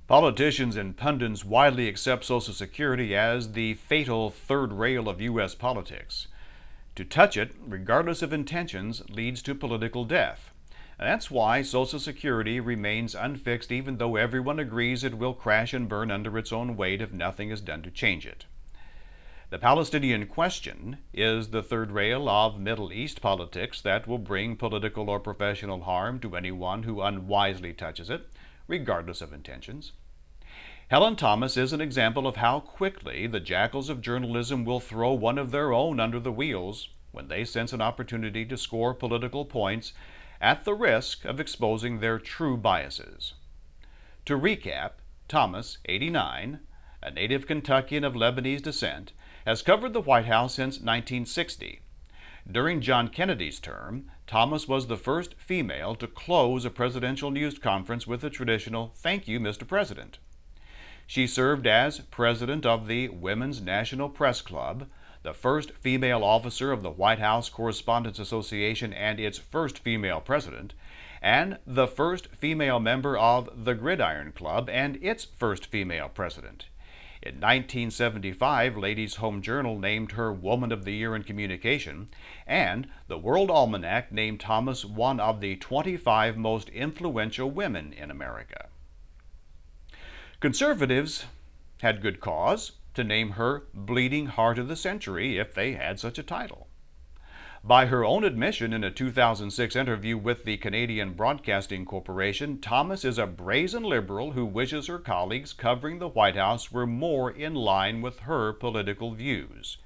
Politicians and pundits widely accept Social Security as the fatal third rail of U.S. politics. To touch it, regardless of intentions, leads to political death. And that's why Social Security remains unfixed even though everyone agrees it will crash and burn under its own weight if nothing is done to change it. The Palestinian question is the third rail of Middle East politics that will bring political or professional harm to anyone who unwisely touches it, regardless of intentions. Helen Thomas is an example of how quickly the jackals of journalism will throw one of their own under the wheels when they sense an opportunity to score political points at the risk of exposing their true biases. To recap, Thomas, 89, a native Kentuckian of Lebanese descent, has covered the White House since 1960. During John Kennedy's term, Thomas was the first female to close a presidential news conference with the traditional "Thank you, Mr. President." She served as president of the Women's National Press Club, the first female officer of the White House Correspondents Association and its first female president, and the first female member of the Gridiron Club and its first female president. In 1975, Ladies' Home Journal named her Woman of the Year in Communication, and the World Almanac named Thomas one of the 25 most influential women in America. Conservatives had good cause to name her Bleeding Heart of the Century if they had such a title. By her own admission in a 2006 interview with the Canadian Broadcasting Corporation, Thomas is a brazen liberal who wishes her colleagues covering the White House were more in line with her political views.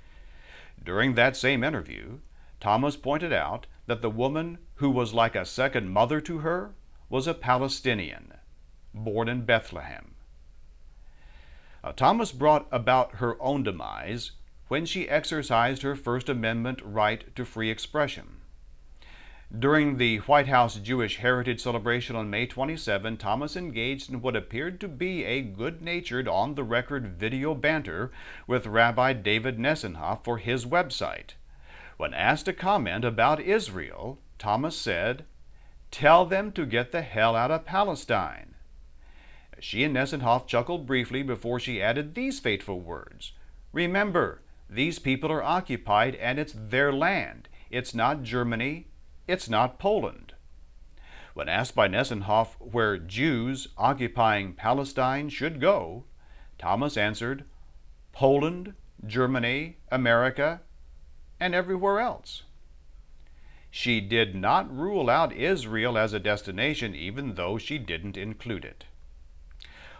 During that same interview, Thomas pointed out that the woman who was like a second mother to her was a Palestinian, born in Bethlehem. Thomas brought about her own demise when she exercised her First Amendment right to free expression. During the White House Jewish Heritage Celebration on May 27, Thomas engaged in what appeared to be a good-natured, on-the-record video banter with Rabbi David Nessenhoff for his website. When asked to comment about Israel, Thomas said, "Tell them to get the hell out of Palestine." She and Nessenhoff chuckled briefly before she added these fateful words, "Remember, these people are occupied and it's their land. It's not Germany. It's not Poland." When asked by Nessenhoff where Jews occupying Palestine should go, Thomas answered, "Poland, Germany, America, and everywhere else." She did not rule out Israel as a destination, even though she didn't include it.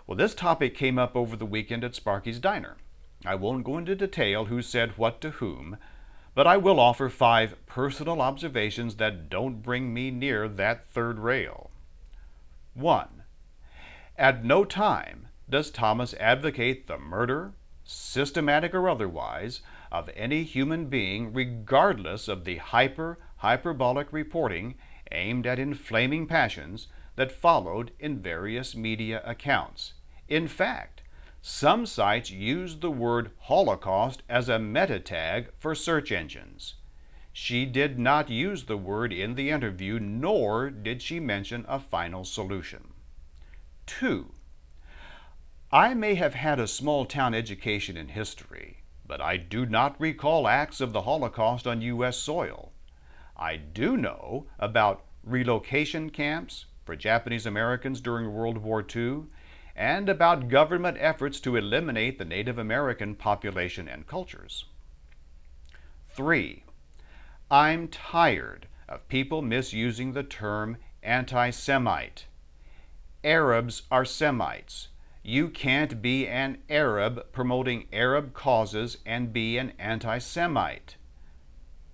Well, this topic came up over the weekend at Sparky's Diner. I won't go into detail who said what to whom, but I will offer 5 personal observations that don't bring me near that third rail. 1. At no time does Thomas advocate the murder, systematic or otherwise, of any human being regardless of the hyperbolic reporting aimed at inflaming passions that followed in various media accounts. In fact, some sites use the word Holocaust as a meta tag for search engines. She did not use the word in the interview, nor did she mention a final solution. 2. I may have had a small-town education in history, but I do not recall acts of the Holocaust on U.S. soil. I do know about relocation camps for Japanese Americans during World War II, and about government efforts to eliminate the Native American population and cultures. 3. I'm tired of people misusing the term anti-Semite. Arabs are Semites. You can't be an Arab promoting Arab causes and be an anti-Semite.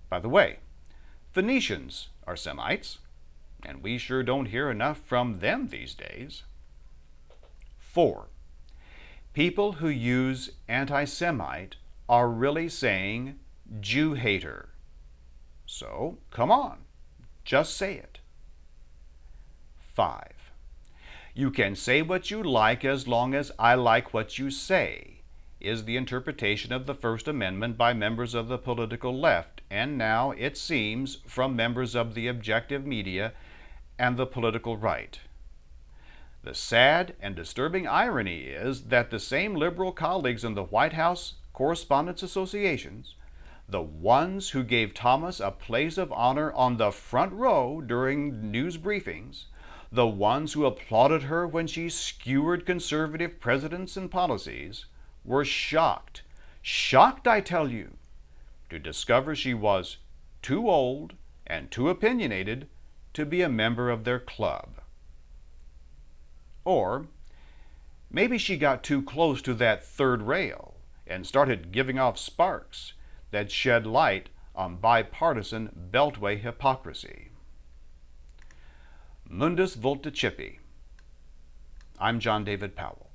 By the way, Phoenicians are Semites, and we sure don't hear enough from them these days. 4. People who use anti-Semite are really saying Jew hater. So, come on, just say it. 5. You can say what you like as long as I like what you say, is the interpretation of the First Amendment by members of the political left, and now, it seems, from members of the objective media and the political right. The sad and disturbing irony is that the same liberal colleagues in the White House Correspondents Associations, the ones who gave Thomas a place of honor on the front row during news briefings, the ones who applauded her when she skewered conservative presidents and policies, were shocked, I tell you, to discover she was too old and too opinionated to be a member of their club. Or maybe she got too close to that third rail and started giving off sparks that shed light on bipartisan beltway hypocrisy. Mundus Vulticipi. I'm John David Powell.